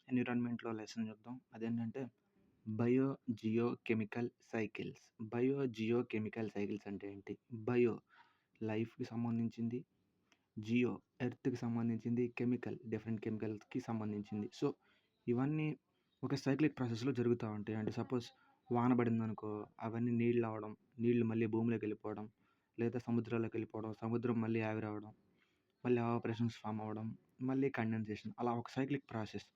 ఎన్విరాన్మెంట్‌లో lesson చూద్దాం. అదేంటంటే bio, geo, chemical cycles. Bio, geo, chemical cycles అంటే ఏంటి? బయో లైఫ్‌కి సంబంధించింది. జియో ఎర్త్‌కి సంబంధించింది. కెమికల్ డిఫరెంట్ కెమికల్స్‌కి సంబంధించింది. సో, ఇవన్నీ ఒక సైక్లిక్ ప్రాసెస్‌లో జరుగుతా ఉంటాయి. అంటే సపోజ్ వాన పడిందనుకో, అవన్నీ నీళ్ళవ్వడం, నీళ్ళు మళ్ళీ భూమిలోకెళ్ళిపోవడం, లేదా సముద్రాల్లోకెళ్ళిపోవడం, సముద్రం మళ్ళీ ఆవిరవ్వడం, మళ్ళీ ఎవాపరేషన్స్ ఫార్మ్ అవ్వడం, మళ్ళీ కండెన్సేషన్ అలా ఒక సైక్లిక్ ప్రాసెస్.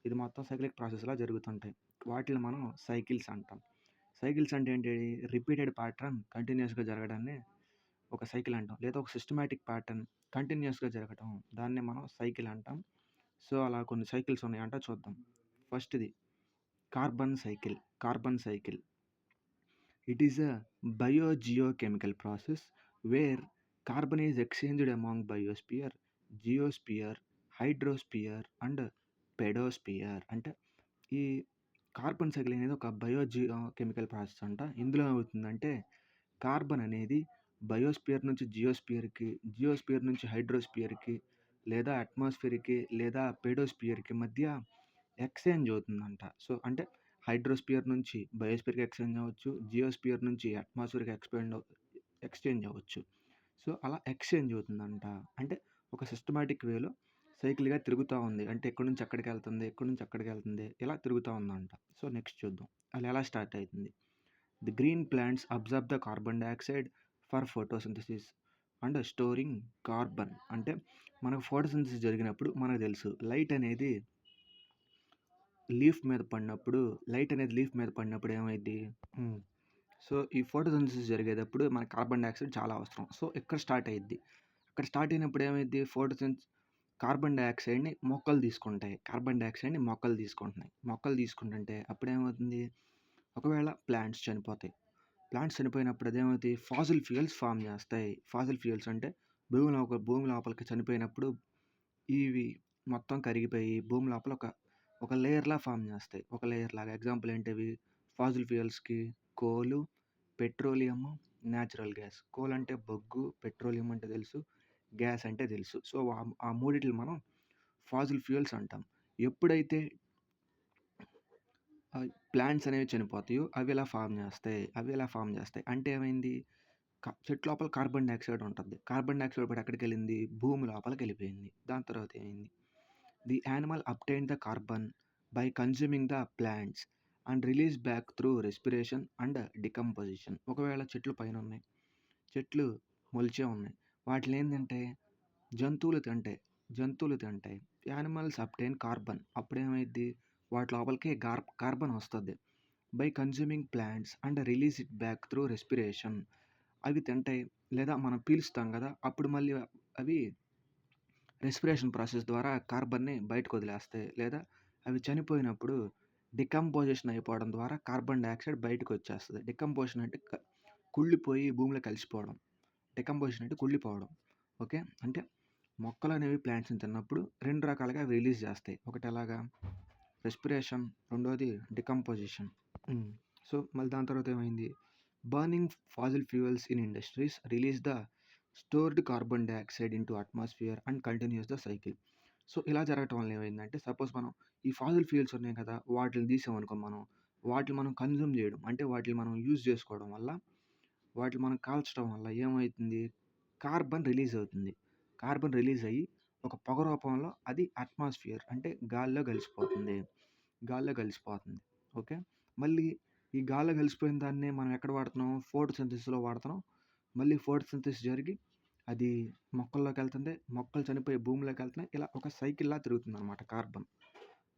ఇది మొత్తం సైక్లిక్ ప్రాసెస్‌లా జరుగుతుంటాయి. వాటిని మనం సైకిల్స్ అంటాం. సైకిల్స్ అంటే ఏంటి? రిపీటెడ్ ప్యాటర్న్ కంటిన్యూయస్‌గా జరగడాన్ని ఒక సైకిల్ అంటాం. లేదా ఒక సిస్టమాటిక్ ప్యాటర్న్ కంటిన్యూయస్‌గా జరగటం దాన్నే మనం సైకిల్ అంటాం. సో, అలా కొన్ని సైకిల్స్ ఉన్నాయంట చూద్దాం. ఫస్ట్‌ది carbon cycle. Carbon cycle. It is a biogeochemical process where carbon is exchanged among biosphere, geosphere, hydrosphere and pedosphere. అంటే ఈ కార్బన్ సైకిల్ అనేది ఒక బయోజియోకెమికల్ ప్రాసెస్ అంట. ఇందులో ఏమవుతుందంటే కార్బన్ అనేది బయోస్పియర్ నుంచి జియోస్పియర్‌కి, జియోస్పియర్ నుంచి హైడ్రోస్పియర్‌కి, లేదా అట్మాస్ఫియర్‌కి, లేదా పెడోస్పియర్‌కి మధ్య ఎక్స్‌చేంజ్ అవుతుందంట. సో, అంటే హైడ్రోస్పియర్ నుంచి బయోస్పియర్‌కి ఎక్స్‌చేంజ్ అవ్వచ్చు. జియోస్పియర్ నుంచి అట్మాస్ఫియర్‌కి ఎక్స్‌చేంజ్ అవ్వచ్చు. సో, అలా ఎక్స్‌చేంజ్ అవుతుందంట. అంటే ఒక సిస్టమాటిక్ వేలో సైకిల్‌గా తిరుగుతా ఉంది. అంటే ఎక్కడి నుంచి ఎక్కడికెళ్తుంది, ఎక్కడి నుంచి ఎక్కడికెళ్తుంది ఇలా తిరుగుతా ఉందంట. సో, నెక్స్ట్ చూద్దాం. అది ఎలా స్టార్ట్ అయితుంది. The green plants absorb the carbon dioxide for photosynthesis and storing carbon. అంటే మనకు ఫోటోసింథసిస్ జరిగినప్పుడు మనకు తెలుసు లైట్ అనేది లీఫ్ మీద పడినప్పుడు ఏమైద్ది? సో, ఈ ఫోటోసింథసిస్ జరిగేటప్పుడు మనకు కార్బన్ డయాక్సైడ్ చాలా అవసరం. సో, ఇక్కడ స్టార్ట్ అయ్యిద్ది. అక్కడ స్టార్ట్ అయినప్పుడు ఏమైద్ది? కార్బన్ డయాక్సైడ్‌ని మొక్కలు తీసుకుంటాయి. కార్బన్ డయాక్సైడ్‌ని మొక్కలు తీసుకుంటున్నాయి. మొక్కలు తీసుకుంటుంటే అప్పుడేమవుతుంది? ఒకవేళ ప్లాంట్స్ చనిపోతాయి. ప్లాంట్స్ చనిపోయినప్పుడు అదేమవుతాయి? ఫాసిల్ ఫ్యూయల్స్ ఫార్మ్ చేస్తాయి. ఫాసిల్ ఫ్యూయల్స్ అంటే భూమి లోపలికి చనిపోయినప్పుడు ఇవి మొత్తం కరిగిపోయి భూమి లోపల ఒక లేయర్‌లా ఫార్మ్ చేస్తాయి. ఒక లేయర్ లాగా. ఎగ్జాంపుల్ ఏంటివి? ఫాసిల్ ఫ్యూయల్స్‌కి కోలు, పెట్రోలియము, నేచురల్ గ్యాస్. కోల్ అంటే బొగ్గు, పెట్రోలియం అంటే తెలుసు, గ్యాస్ అంటే తెలుసు. సో, ఆ మూడిటిని మనం ఫాసిల్ ఫ్యూయల్స్ అంటాం. ఎప్పుడైతే ప్లాంట్స్ అనేవి చనిపోతాయో అవి ఇలా ఫార్మ్ చేస్తాయి. అంటే ఏమైంది? చెట్టు లోపల కార్బన్ డయాక్సైడ్ ఉంటది. కార్బన్ డయాక్సైడ్ ఇప్పుడు ఎక్కడికెళ్ళింది? భూమి లోపలికెళ్ళిపోయింది. దాని తర్వాత ఏమైంది? The animal obtained the carbon by consuming the plants and release back through respiration and decomposition. ఒకవేళ చెట్లు పైనున్నాయి. చెట్లు మొలిచే ఉన్నాయి. వాటిని ఏం తింటాయి? జంతువులు తింటాయి. Animals obtain carbon. అప్పుడేమైద్ది? వాటి లోపలికి కార్బన్ వస్తది. By consuming plants and release it back through respiration. అవి తింటాయి. లేదా మనం పీలుస్తాం కదా! అప్పుడు మళ్ళీ అవి రెస్పిరేషన్ ప్రాసెస్ ద్వారా కార్బన్‌ని బయటకు వదిలేస్తాయి. లేదా అవి చనిపోయినప్పుడు డికంపోజిషన్ అయిపోవడం ద్వారా కార్బన్ డయాక్సైడ్ బయటకొచ్చేస్తది. డికంపోజిషన్ అంటే కుళ్ళిపోయి భూమిలో కలిసిపోవడం. డికంపోజిషన్ అంటే కుళ్ళిపోవడం. ఓకే. అంటే మొక్కలనేవి ప్లాంట్స్‌ని తిన్నప్పుడు 2 రకాలుగా అవి రిలీజ్ చేస్తాయి. ఒకటి ఎలాగా? రెస్పిరేషన్, రెండోది డికంపోజిషన్. సో, మళ్ళీ దాని తర్వాత ఏమైంది? Burning fossil fuels in industries release the stored carbon dioxide into atmosphere and continues the cycle. So, ఇలా జరగటం వల్ల ఏమైందంటే సపోజ్ మనం ఈ ఫాసిల్ ఫ్యూయల్స్ ఉన్నాయి కదా! వాటిని తీసామనుకో వాటిని మనం కన్జ్యూమ్ చేయడం అంటే వాటిని మనం యూజ్ చేసుకోవడం వల్ల, వాటిని మనం కాల్చడం వల్ల ఏమైతుంది? కార్బన్ రిలీజ్ అవుతుంది. కార్బన్ రిలీజ్ అయ్యి ఒక పొగ రూపంలో అది అట్మాస్ఫియర్ అంటే గాల్లో కలిసిపోతుంది. ఓకే. మళ్ళీ ఈ గాల్లో కలిసిపోయిన దాన్నే మనం ఎక్కడ వాడుతున్నాం? ఫోటోసింథసిస్‌లో వాడుతున్నాం. మళ్ళీ ఫోటోసింథసిస్ జరిగి అది మొక్కల్లోకెళ్తుంది. మొక్కలు చనిపోయి భూమిలోకెళ్తున్నాయి. ఇలా ఒక సైకిల్‌లా తిరుగుతుందనమాట కార్బన్.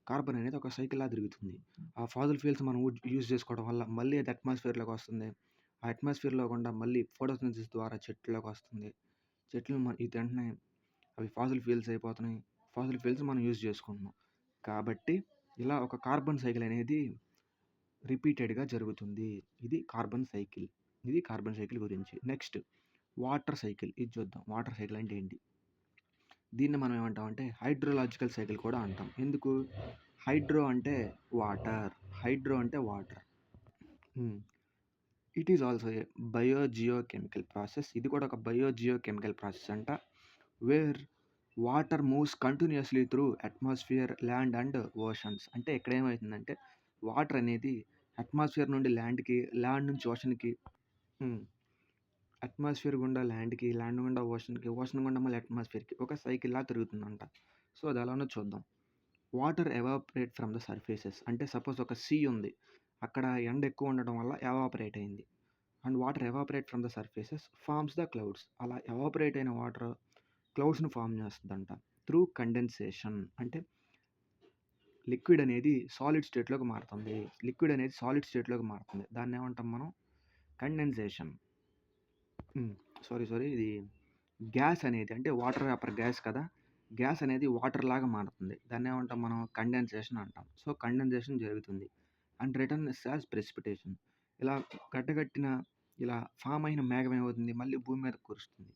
కార్బన్ అనేది ఒక సైకిల్‌లా తిరుగుతుంది. ఆ ఫాసిల్ ఫ్యూయల్స్ మనం యూజ్ చేసుకోవడం వల్ల మళ్ళీ అది అట్మాస్ఫియర్‌లోకి వస్తుంది. ఆ అట్మాస్ఫియర్‌లో గుండా మళ్ళీ ఫోటోసింథసిస్ ద్వారా చెట్లలోకి వస్తుంది. చెట్లు ఇవి తింటున్నాయి. అవి ఫాసిల్ ఫ్యూయల్స్ అయిపోతున్నాయి. ఫాసిల్ ఫ్యూయల్స్ మనం యూజ్ చేసుకుంటున్నాం. కాబట్టి ఇలా ఒక కార్బన్ సైకిల్ అనేది రిపీటెడ్‌గా జరుగుతుంది. ఇది కార్బన్ సైకిల్ గురించి. Next water cycle. ఇది చూద్దాం. వాటర్ సైకిల్ అంటే ఏంటి? దీన్ని మనం ఏమంటామంటే హైడ్రోలాజికల్ సైకిల్ కూడా అంటాం. ఎందుకు? హైడ్రో అంటే water. It is also a biogeochemical process. ఇది కూడా ఒక బయోజియోకెమికల్ ప్రాసెస్ అంట. Where water moves continuously through atmosphere, land and oceans. అంటే ఇక్కడ ఏమవుతుందంటే వాటర్ అనేది అట్మాస్ఫియర్ నుండి ల్యాండ్‌కి, ల్యాండ్ నుంచి ఓషన్‌కి. హ్మ్. అట్మాస్ఫియర్ గుండా ల్యాండ్‌కి, ల్యాండ్ గుండా ఓషన్‌కి, ఓషన్ గుండా మళ్ళీ అట్మాస్ఫియర్‌కి ఒక సైకిల్‌లా తిరుగుతుందంట. సో, అది ఎలానో చూద్దాం. Water evaporate from the surfaces. అంటే సపోజ్ ఒక సీ ఉంది. అక్కడ ఎండ ఎక్కువ ఉండడం వల్ల ఎవాపరేట్ అయింది. And water evaporate from the surfaces forms the clouds. అలా ఎవాపరేట్ అయిన వాటర్ క్లౌడ్స్‌ని ఫార్మ్ చేస్తదంట. Through condensation. అంటే లిక్విడ్ అనేది సాలిడ్ స్టేట్‌లోకి మారుతుంది. లిక్విడ్ అనేది సాలిడ్ స్టేట్‌లోకి మారుతుంది. దాన్నేమంటాం మనం? కండెన్సేషన్. సారీ. ఇది గ్యాస్ అనేది అంటే వాటర్ వేపర్ గ్యాస్ కదా! గ్యాస్ అనేది వాటర్ లాగా మారుతుంది. దాన్నేమంటాం మనం? కండెన్సేషన్ అంటాం. సో, కండెన్సేషన్ జరుగుతుంది. And returns as precipitation. ఇలా గడ్డగట్టిన ఇలా ఫార్మ్ అయిన మేఘం ఏమవుతుంది? మళ్ళీ భూమి మీదకి కురుస్తుంది.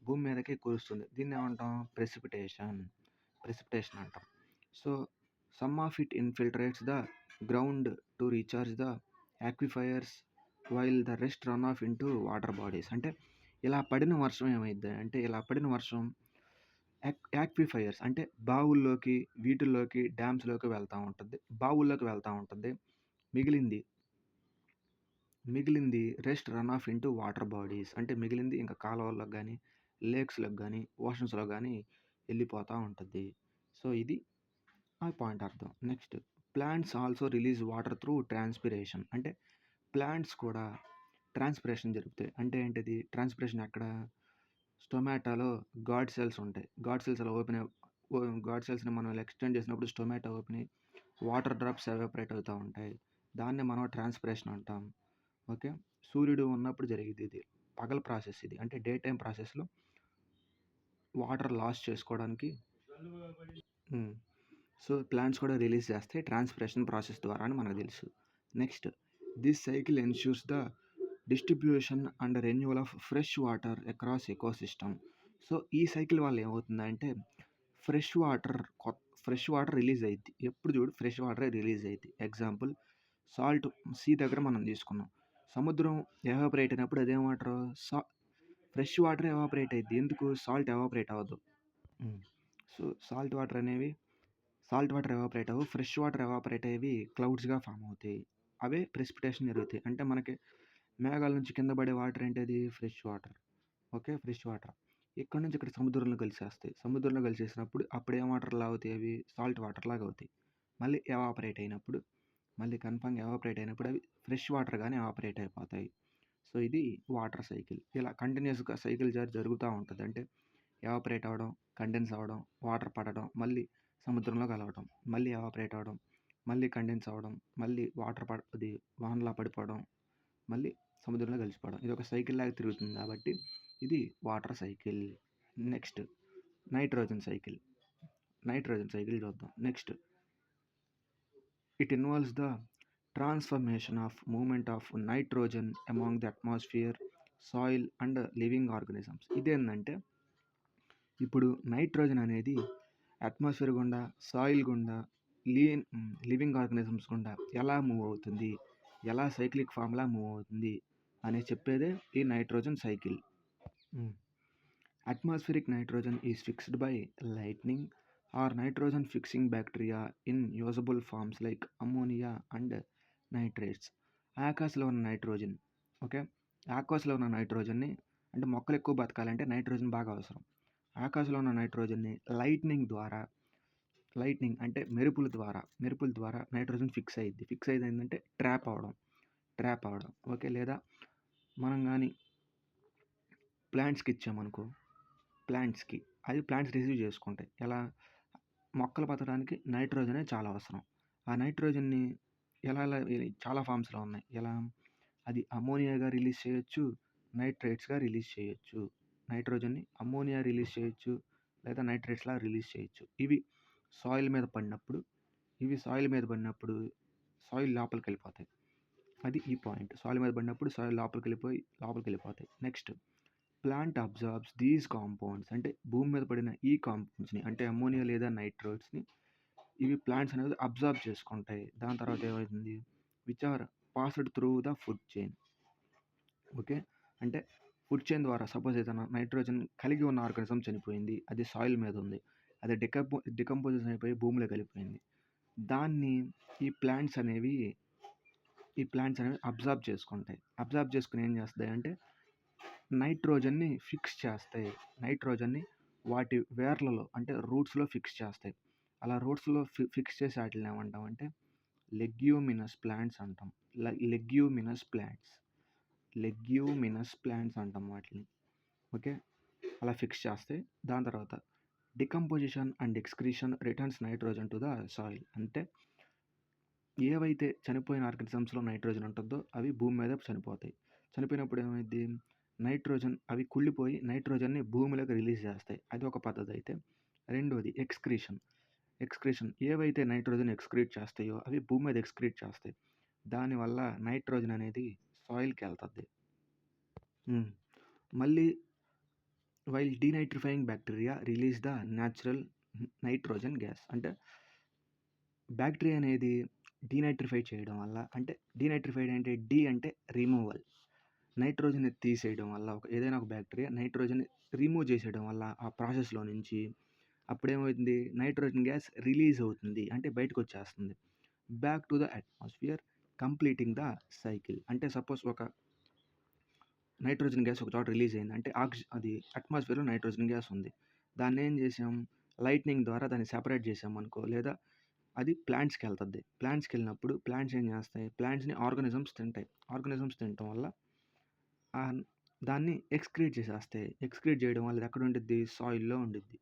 భూమి మీదకి కురుస్తుంది. దీన్నేమంటాం? ప్రెసిపిటేషన్ అంటాం. So, some of it infiltrates the ground to recharge the aquifers while the rest run off into water bodies. అంటే ఇలా పడిన వర్షం ఏమైద్ది అంటే ఇలా పడిన వర్షం యాక్విఫైయర్స్ అంటే బావుల్లోకి, వీటిల్లోకి, డ్యామ్స్‌లోకి వెళ్తా ఉంటది. బావుల్లోకి వెళ్తా ఉంటది. మిగిలింది మిగిలింది rest run off into water bodies. అంటే మిగిలింది ఇంకా కాలువల్లోకి గానీ, లేక్స్‌లోకి గానీ, ఓషన్స్‌లో గానీ ఎళ్ళిపోతా ఉంటది. సో, ఇది ఆ పాయింట్ అర్థం. Next plants also release water through transpiration. అంటే ప్లాంట్స్ కూడా ట్రాన్స్పిరేషన్ జరుగుతాయి. అంటే ఏంటిది? ట్రాన్స్పిరేషన్ ఎక్కడ? స్టొమాటోలో గాడ్ సెల్స్ ఉంటాయి. గాడ్ సెల్స్ అలా గాడ్ సెల్స్‌ని మనం ఇలా ఎక్స్టెండ్ చేసినప్పుడు స్టొమాటో ఓపెన్ అయ్యి వాటర్ డ్రాప్స్ ఎవాపరేట్ అవుతా ఉంటాయి. దాన్నే మనం ట్రాన్స్పిరేషన్ అంటాం. ఓకే. సూర్యుడు ఉన్నప్పుడు జరిగేది ఇది. పగలు ప్రాసెస్ ఇది. అంటే డే టైమ్ ప్రాసెస్‌లో వాటర్ లాస్ చేసుకోవడానికి. హ్మ్. సో, ప్లాంట్స్ కూడా రిలీజ్ చేస్తాయి ట్రాన్స్పిరేషన్ ప్రాసెస్ ద్వారా అని మనకు తెలుసు. Next this cycle ensures the distribution and renewal of fresh water across ecosystem. So, ఈ సైకిల్ వల్ల ఏమవుతుందంటే ఫ్రెష్ వాటర్ రిలీజ్ అయిద్ది. ఎప్పుడు చూడు ఫ్రెష్ వాటరే రిలీజ్ అయిద్ది. ఎగ్జాంపుల్ సాల్ట్ సీ దగ్గర మనం తీసుకున్నాం. సముద్రం ఎవాపరేట్ అయినప్పుడు అదేం వాటరు? ఫ్రెష్ వాటర్ ఎవాపరేట్ అయిద్ది. ఎందుకు? సాల్ట్ ఎవాపరేట్ అవ్వదు. సో, సాల్ట్ వాటర్ ఎవాపరేట్ అవ్వవు. ఫ్రెష్ వాటర్ ఎవాపరేట్ అయ్యేవి క్లౌడ్స్‌గా ఫార్మ్ అవుతాయి. అవే ప్రెసిపిటేషన్ జరుగుతాయి. అంటే మనకి మేఘాల నుంచి కింద పడే వాటర్ ఏంటది? Fresh water. Okay. Fresh water. ఇక్కడి నుంచి ఇక్కడ సముద్రంలో కలిసేస్తాయి. సముద్రంలో కలిసేసినప్పుడు అప్పుడు ఏం వాటర్‌లా అవుతాయి అవి? సాల్ట్ వాటర్‌లాగా అవుతాయి. మళ్ళీ ఎవాపరేట్ అయినప్పుడు మళ్ళీ కన్ఫర్మ్‌గా ఎవాపరేట్ అయినప్పుడు అవి ఫ్రెష్ వాటర్‌గానే ఎవాపరేట్ అయిపోతాయి. సో, ఇది వాటర్ సైకిల్. ఇలా కంటిన్యూయస్‌గా సైకిల్ జరుగుతా ఉంటది. అంటే ఎవాపరేట్ అవ్వడం, కండెన్స్ అవ్వడం, వాటర్ పడడం, మళ్ళీ సముద్రంలో కలవడం, మళ్ళీ ఎవాపరేట్ అవ్వడం, మళ్ళీ కండెన్స్ అవ్వడం, మళ్ళీ అది వానలా పడిపోవడం, మళ్ళీ సముద్రంలో కలిసిపోవడం. ఇదొక సైకిల్ లాగా తిరుగుతుంది కాబట్టి ఇది water cycle. Next nitrogen cycle. Nitrogen cycle చూద్దాం. Next it involves the transformation of movement of nitrogen among the atmosphere, soil and living organisms. ఇదేందంటే ఇప్పుడు నైట్రోజన్ అనేది అట్మాస్ఫియర్ గుండా, సాయిల్ గుండా, లివింగ్ ఆర్గానిజమ్స్ గుండా ఎలా మూవ్ అవుతుంది? ఎలా సైక్లిక్ ఫార్మ్‌లా మూవ్ అవుతుంది? అని చెప్పేదే ఈ nitrogen cycle. Atmospheric nitrogen is fixed by lightning or nitrogen fixing bacteria in usable forms like ammonia and nitrates. ఆకాశంలో ఉన్న నైట్రోజన్. ఓకే. ఆకాశంలో ఉన్న నైట్రోజన్‌ని అంటే మొక్కలు ఎక్కువ బతకాలంటే నైట్రోజన్ బాగా అవసరం. ఆకాశంలో ఉన్న నైట్రోజన్ని లైట్నింగ్ అంటే మెరుపుల ద్వారా నైట్రోజన్ ఫిక్స్ అయ్యిద్ది. ఫిక్స్ అయ్యేది ఏంటంటే ట్రాప్ అవ్వడం. ఓకే. లేదా మనం గానీ ప్లాంట్స్‌కి ఇచ్చామనుకో, ప్లాంట్స్ రిసీవ్ చేసుకుంటాయి. ఎలా? మొక్కలు బతకడానికి నైట్రోజనే చాలా అవసరం. ఆ నైట్రోజన్‌ని ఎలా చాలా ఫార్మ్స్‌లో ఉన్నాయి. ఎలా? అది అమ్మోనియాగా రిలీజ్ చేయొచ్చు, నైట్రేట్స్‌గా రిలీజ్ చేయొచ్చు. నైట్రోజన్‌ని అమ్మోనియా రిలీజ్ చేయొచ్చు, లేదా నైట్రేట్స్‌లాగా రిలీజ్ చేయొచ్చు. సాయిల్ మీద పడినప్పుడు సాయిల్ లోపలికెళ్ళిపోతాయి. అది ఈ పాయింట్. సాయిల్ మీద పడినప్పుడు సాయిల్ లోపలికెళ్ళిపోతాయి. Next plant absorbs these compounds. అంటే భూమి మీద పడిన ఈ కాంపౌండ్స్‌ని అంటే అమ్మోనియా లేదా నైట్రేట్స్‌ని ఇవి ప్లాంట్స్ అనేది అబ్జార్బ్ చేసుకుంటాయి. దాని తర్వాత ఏమవుతుంది? Which are passed through the food chain. Okay. అంటే ఫుడ్ చైన్ ద్వారా సపోజ్ ఏదైనా నైట్రోజన్ కలిగి ఉన్న ఆర్గానిజం చనిపోయింది. అది సాయిల్ మీద ఉంది. అది డికంపోజిషన్ అయిపోయి భూమిలో కలిసిపోయింది. దాన్ని ఈ ప్లాంట్స్ అనేవి అబ్జార్బ్ చేసుకుంటాయి. అబ్జార్బ్ చేసుకొని ఏం చేస్తాయంటే నైట్రోజన్ని ఫిక్స్ చేస్తాయి. నైట్రోజన్ని వాటి వేర్లలో అంటే రూట్స్‌లో ఫిక్స్ చేస్తాయి. అలా రూట్స్‌లో ఫిక్స్ చేసి ఆటిల్ని ఏమంటామంటే లెగ్యూమినస్ ప్లాంట్స్ అంటాం. లెగ్యూమినస్ ప్లాంట్స్ అంటాం వాటిని. ఓకే. అలా ఫిక్స్ చేస్తాయి. దాని తర్వాత decomposition and excretion returns nitrogen to the soil. అంటే ఏవైతే చనిపోయిన ఆర్గానిజమ్స్‌లో నైట్రోజన్ ఉంటుందో అవి భూమి మీద చనిపోతాయి. చనిపోయినప్పుడు ఏమైద్ది? నైట్రోజన్ అవి కుళ్ళిపోయి నైట్రోజన్‌ని భూమిలోకి రిలీజ్ చేస్తాయి. అది ఒక పద్ధతి అయితే. రెండోది ఎక్స్‌క్రీషన్ ఏవైతే నైట్రోజన్ ఎక్స్‌క్రీట్ చేస్తాయో అవి భూమి మీద ఎక్స్‌క్రీట్ చేస్తాయి. దానివల్ల నైట్రోజన్ అనేది సాయిల్‌కి వెళ్తది. మళ్ళీ while denitrifying bacteria release the natural nitrogen gas. అంటే బ్యాక్టీరియా అనేది డీనైట్రిఫై చేయడం వల్ల, అంటే డీనైట్రిఫైడ్ అంటే డి అంటే రిమూవల్, నైట్రోజన్ని తీసేయడం వల్ల ఏదైనా ఒక బ్యాక్టీరియా నైట్రోజన్ని రిమూవ్ చేసేయడం వల్ల ఆ ప్రాసెస్లో నుంచి అప్పుడేమవుతుంది? నైట్రోజన్ గ్యాస్ రిలీజ్ అవుతుంది. అంటే బయటకు వచ్చేస్తుంది. Back to the atmosphere completing the cycle. అంటే సపోజ్ ఒక నైట్రోజన్ గ్యాస్ ఒక చోట రిలీజ్ అయింది. అంటే అది అట్మాస్ఫియర్లో నైట్రోజన్ గ్యాస్ ఉంది. దాన్ని ఏం చేసాం? లైట్నింగ్ ద్వారా దాన్ని సెపరేట్ చేసామనుకో, లేదా అది ప్లాంట్స్‌కి వెళ్తది. ప్లాంట్స్‌కి వెళ్ళినప్పుడు ప్లాంట్స్ ఏం చేస్తాయి? ప్లాంట్స్‌ని ఆర్గానిజమ్స్ తింటాయి. ఆర్గానిజమ్స్ తినటం వల్ల దాన్ని ఎక్స్‌క్రీట్ చేసేస్తాయి. ఎక్స్‌క్రీట్ చేయడం వల్ల ఇది ఎక్కడ ఉండిద్ది? సాయిల్‌లో ఉండిద్ది.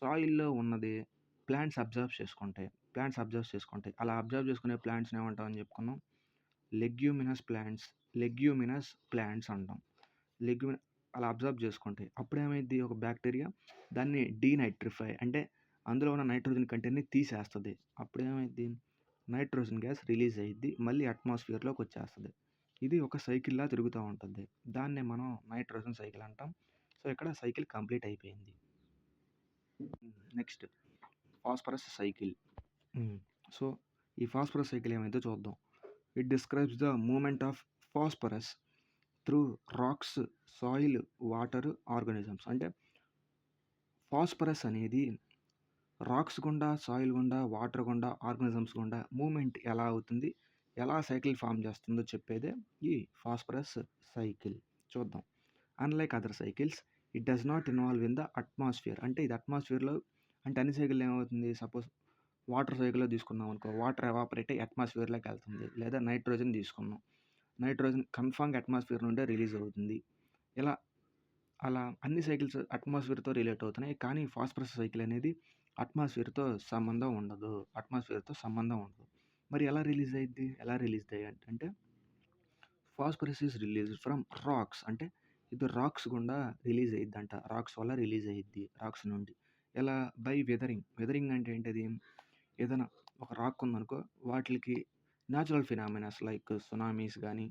సాయిల్‌లో ఉన్నది ప్లాంట్స్ అబ్జర్వ్ చేసుకుంటాయి. అలా అబ్జర్వ్ చేసుకునే ప్లాంట్స్‌ని ఏమంటామని చెప్పుకున్నాం? లెగ్యూమినస్ ప్లాంట్స్ అంటాం. అలా అబ్జర్వ్ చేసుకుంటాయి. అప్పుడేమైద్ది? ఒక బ్యాక్టీరియా దాన్ని డీనైట్రిఫై అంటే అందులో ఉన్న నైట్రోజన్ కంటెంట్‌ని తీసేస్తది. అప్పుడేమైద్ది? నైట్రోజన్ గ్యాస్ రిలీజ్ అయ్యిద్ది. మళ్ళీ అట్మాస్ఫియర్‌లోకి వచ్చేస్తది. ఇది ఒక సైకిల్‌లా తిరుగుతూ ఉంటుంది. దాన్నే మనం నైట్రోజన్ సైకిల్ అంటాం. సో, ఇక్కడ సైకిల్ కంప్లీట్ అయిపోయింది. Next phosphorus cycle. సో, ఈ ఫాస్ఫరస్ సైకిల్ ఏమైందో చూద్దాం. It describes the movement of phosphorus through rocks, soil, water, organisms. అంటే ఫాస్ఫరస్ అనేది రాక్స్ గుండా, సాయిల్ గుండా, వాటర్ గుండా, ఆర్గానిజమ్స్ గుండా మూవ్‌మెంట్ ఎలా అవుతుంది, ఎలా సైకిల్ ఫామ్ చేస్తుందో చెప్పేదే ఈ ఫాస్ఫరస్ సైకిల్. చూద్దాం. Unlike other cycles it does not involve in the atmosphere. అంటే ఇది అట్మాస్ఫియర్‌లో అంటే అన్ని సైకిల్‌లో ఏమవుతుంది? సపోజ్ వాటర్ సైకిల్‌లో తీసుకున్నాం అనుకో, వాటర్ ఎవాపరేట్ అయ్యి అట్మాస్ఫియర్‌లోకి వెళ్తుంది. లేదా నైట్రోజన్ తీసుకున్నాం. నైట్రోజన్ కన్ఫర్మ్‌గా అట్మాస్ఫియర్ నుండే రిలీజ్ అవుతుంది. అలా అన్ని సైకిల్స్ అట్మాస్ఫియర్‌తో రిలేట్ అవుతున్నాయి. కానీ ఫాస్ఫరస్ సైకిల్ అనేది అట్మాస్ఫియర్‌తో సంబంధం ఉండదు. మరి ఎలా రిలీజ్ అయ్యిద్ది? అంటే phosphorus is released from rocks. అంటే ఇది రాక్స్ గుండా రిలీజ్ అయ్యిద్దంట. రాక్స్ వల్ల రిలీజ్ అయ్యిద్ది. రాక్స్ నుండి. ఎలా? By weathering. వెదరింగ్ అంటే ఏంటది? ఏదైనా ఒక రాక్ ఉందనుకో, వాటిలికి న్యాచురల్ ఫినామినాస్ లైక్ సునామీస్ గానీ,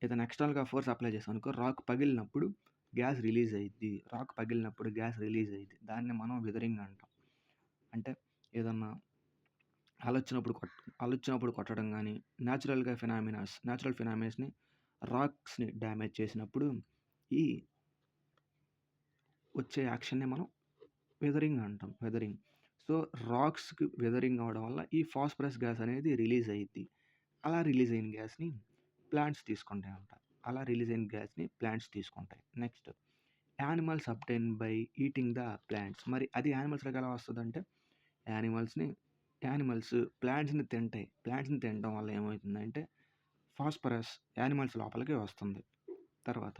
ఏదైనా ఎక్స్టర్నల్‌గా ఫోర్స్ అప్లై చేసామనుకో, రాక్ పగిలినప్పుడు గ్యాస్ రిలీజ్ అయ్యిద్ది. దాన్ని మనం వెదరింగ్ అంటాం. అంటే ఏదన్నా అలొచ్చినప్పుడు కొట్టడం గానీ, న్యాచురల్ ఫినామినాస్‌ని రాక్స్‌ని డ్యామేజ్ చేసినప్పుడు ఈ వచ్చే యాక్షన్‌ని మనం వెదరింగ్ అంటాం. సో, రాక్స్‌కి వెదరింగ్ అవ్వడం వల్ల ఈ ఫాస్ఫరస్ గ్యాస్ అనేది రిలీజ్ అయ్యిద్ది. అలా రిలీజ్ అయిన గ్యాస్‌ని ప్లాంట్స్ తీసుకుంటాయంట. Next animals obtain by eating the plants. మరి అది యానిమల్స్‌లోకి ఎలా వస్తదంటే, యానిమల్స్ ప్లాంట్స్‌ని తింటాయి. ప్లాంట్స్‌ని తినడం వల్ల ఏమవుతుందంటే, ఫాస్ఫరస్ యానిమల్స్ లోపలికి వస్తుంది. తర్వాత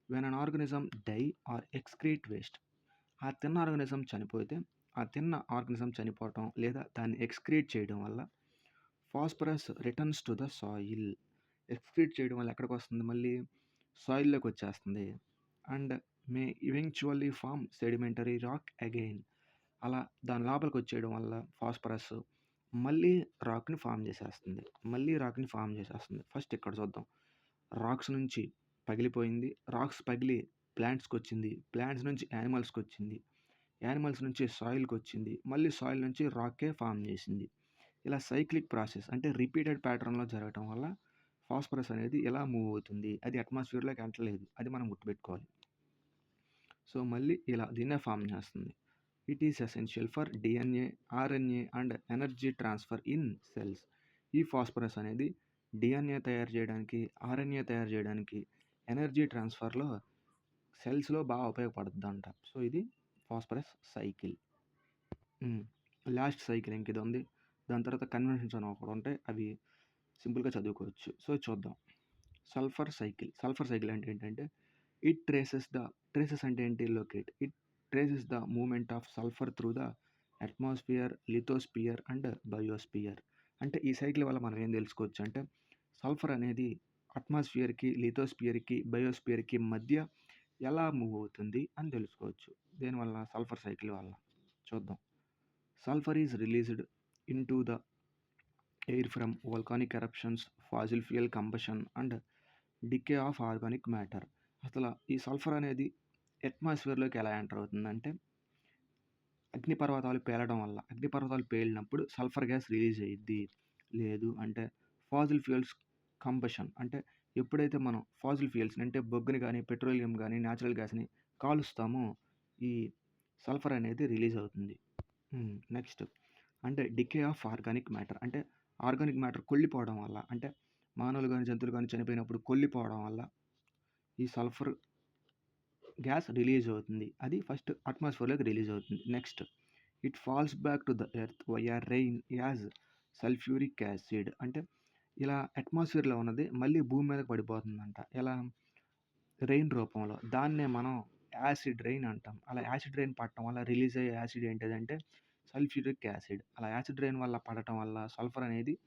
when an organism die or excrete waste. ఆ తిన్న ఆర్గానిజం చనిపోవటం లేదా దాన్ని ఎక్స్‌క్రీట్ చేయడం వల్ల phosphorus returns to the soil. Excrete చేయడం వల్ల ఎక్కడికొస్తుంది? మళ్ళీ సాయిల్‌లోకి వచ్చేస్తుంది. And may eventually form sedimentary rock again. అలా దాని లోపలికి వచ్చేయడం వల్ల ఫాస్ఫరస్ మళ్ళీ రాక్‌ని ఫార్మ్ చేసేస్తుంది. ఫస్ట్ ఇక్కడ చూద్దాం. రాక్స్ నుంచి పగిలిపోయింది. రాక్స్ పగిలి ప్లాంట్స్‌కొచ్చింది. ప్లాంట్స్ నుంచి యానిమల్స్‌కొచ్చింది. యానిమల్స్ నుంచి సాయిల్‌కొచ్చింది. మళ్ళీ సాయిల్ నుంచి రాకే ఫార్మ్ చేసింది. ఇలా సైక్లిక్ ప్రాసెస్ అంటే రిపీటెడ్ ప్యాటర్న్‌లో జరగటం వల్ల ఫాస్ఫరస్ అనేది ఎలా మూవ్ అవుతుంది? అది అట్మాస్ఫియర్‌లోకి ఎంటలేదు. అది మనం గుర్తుపెట్టుకోవాలి. సో, మళ్ళీ ఇలా దీన్నే ఫార్మ్ చేస్తుంది. It is essential for DNA, RNA and energy transfer in cells. ఈ ఫాస్ఫరస్ అనేది డీఎన్ఏ తయారు చేయడానికి, ఆర్ఎన్ఏ తయారు చేయడానికి, ఎనర్జీ ట్రాన్స్‌ఫర్‌లో సెల్స్‌లో బాగా ఉపయోగపడుద్దంట. సో, ఇది ఫాస్ఫరస్ సైకిల్. లాస్ట్ సైకిల్ ఇంకిది ఉంది. దాని తర్వాత కన్వెన్షన్స్ అని ఒకటి ఉంటాయి. అవి సింపుల్‌గా చదువుకోవచ్చు. సో, చూద్దాం. సల్ఫర్ సైకిల్ అంటే ఏంటంటే ట్రేసెస్ అంటే ఏంటి? Locate. It traces the movement of sulphur through the atmosphere, lithosphere and biosphere. అంటే ఈ సైకిల్ వల్ల మనం ఏం తెలుసుకోవచ్చు అంటే సల్ఫర్ అనేది అట్మాస్ఫియర్‌కి, లిథోస్ఫియర్‌కి, బయోస్ఫియర్‌కి మధ్య ఎలా మూవ్ అవుతుంది అని తెలుసుకోవచ్చు. దేనివల్ల? సల్ఫర్ సైకిల్ వల్ల. చూద్దాం. Sulphur is released into the air from volcanic eruptions, fossil fuel combustion and decay of organic matter. అసలు ఈ సల్ఫర్ అనేది అట్మాస్ఫియర్‌లోకి ఎలా ఎంటర్ అవుతుందంటే అగ్నిపర్వతాలు పేలినప్పుడు సల్ఫర్ గ్యాస్ రిలీజ్ అయ్యిద్ది. లేదు అంటే ఫాసిల్ ఫ్యూయల్స్ కంబషన్ అంటే ఎప్పుడైతే మనం ఫాసిల్ ఫ్యూయల్స్‌ని అంటే బొగ్గుని గానీ, పెట్రోలియం గానీ, న్యాచురల్ గ్యాస్‌ని కాలుస్తామో ఈ సల్ఫర్ అనేది రిలీజ్ అవుతుంది. నెక్స్ట్ అంటే డికే ఆఫ్ ఆర్గానిక్ మ్యాటర్ అంటే ఆర్గానిక్ మ్యాటర్ కుళ్ళిపోవడం వల్ల అంటే మానవులు గానీ, జంతువులు గానీ చనిపోయినప్పుడు కుళ్ళిపోవడం వల్ల ఈ సల్ఫర్ గ్యాస్ రిలీజ్ అవుతుంది. అది ఫస్ట్ అట్మాస్ఫియర్‌లోకి రిలీజ్ అవుతుంది. Next it falls back to the earth via rain as sulphuric acid. అంటే ఇలా అట్మాస్ఫియర్‌లో ఉన్నది మళ్ళీ భూమి మీదకి పడిపోతుందంట. ఎలా? రెయిన్ రూపంలో. దాన్నే మనం యాసిడ్ రెయిన్ అంటాం. అలా యాసిడ్ రెయిన్ పడటం వల్ల రిలీజ్ అయ్యే యాసిడ్ ఏంటిదంటే సల్ఫ్యూరిక్ యాసిడ్. అలా యాసిడ్ రెయిన్ వల్ల పడటం వల్ల సల్ఫర్ అనేది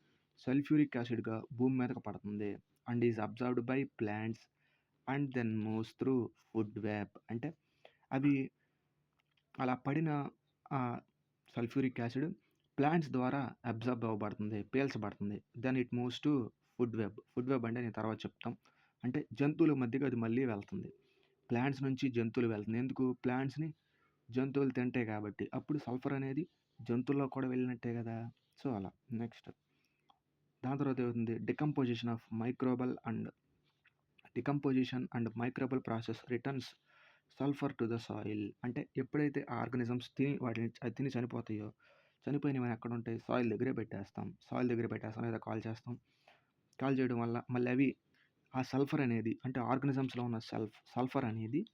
సల్ఫ్యూరిక్ యాసిడ్‌గా భూమి మీదకి పడుతుంది. And is observed by plants and then moves through food web. అంటే అవి అలా పడిన సల్ఫ్యూరిక్ యాసిడ్ ప్లాంట్స్ ద్వారా అబ్జర్బ్ అవ్వబడుతుంది, పీల్చబడుతుంది. Then it moves to food web. Food web అంటే నేను తర్వాత చెప్తాం. అంటే జంతువుల మధ్యకి అది మళ్ళీ వెళ్తుంది. ప్లాంట్స్ నుంచి జంతువులు వెళ్తుంది. ఎందుకు? ప్లాంట్స్‌ని జంతువులు తింటాయి కాబట్టి. అప్పుడు సల్ఫర్ అనేది జంతువుల్లోకి కూడా వెళ్ళినట్టే కదా! సో, అలా. నెక్స్ట్ దాని తర్వాత ఏమవుతుంది? Decomposition and microbial process returns sulphur to the soil. అంటే ఎప్పుడైతే ఆ ఆర్గానిజమ్స్ అది తిని చనిపోతాయో, చనిపోయినవి ఎక్కడుంటాయి? సాయిల్ దగ్గరే పెట్టేస్తాం. లేదా కాల్ చేస్తాం. కాల్ చేయడం వల్ల మళ్ళీ అవి ఆ సల్ఫర్ అనేది అంటే ఆర్గానిజమ్స్‌లో ఉన్న సల్ఫర్ అనేది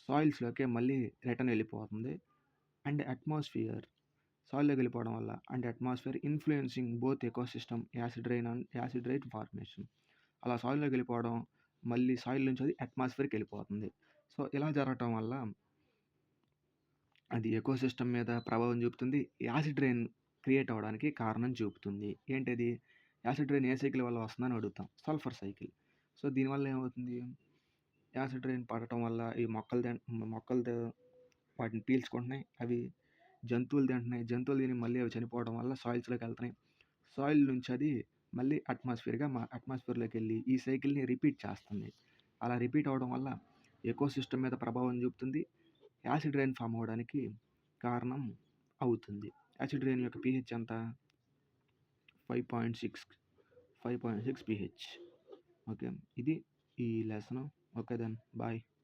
సాయిల్స్‌లోకే మళ్ళీ రిటర్న్ వెళ్ళిపోతుంది. అండ్ సాయిల్‌లోకి వెళ్ళిపోవడం వల్ల atmosphere influencing both ecosystem acid rain formation. అలా సాయిల్‌లోకి వెళ్ళిపోవడం, మళ్ళీ సాయిల్ నుంచి అది అట్మాస్ఫియర్‌కి వెళ్ళిపోతుంది. సో, ఇలా జరగటం వల్ల అది ఎకోసిస్టమ్ మీద ప్రభావం చూపుతుంది. యాసిడ్ రెయిన్ క్రియేట్ అవ్వడానికి కారణం చూపుతుంది. ఏంటది? యాసిడ్ రెయిన్ ఏ సైకిల్ వల్ల వస్తుందని అడుగుతాం. Sulphur cycle. సో, దీనివల్ల ఏమవుతుంది? యాసిడ్ రెయిన్ పడటం వల్ల ఈ మొక్కలు వాటిని పీల్చుకుంటున్నాయి. అవి జంతువులు తింటున్నాయి. జంతువులు తిని మళ్ళీ అవి చనిపోవడం వల్ల సాయిల్స్‌లోకి వెళ్తున్నాయి. సాయిల్ నుంచి అది మళ్ళీ అట్మాస్ఫియర్‌లోకి వెళ్ళి ఈ సైకిల్‌ని రిపీట్ చేస్తుంది. అలా రిపీట్ అవ్వడం వల్ల ఎకోసిస్టమ్ మీద ప్రభావం చూపుతుంది. యాసిడ్ రెయిన్ ఫార్మ్ అవ్వడానికి కారణం అవుతుంది. యాసిడ్ రెయిన్ యొక్క పీహెచ్ ఎంత? 5.6 పీహెచ్. ఓకే. ఇది ఈ లెసను. Okay then. బాయ్.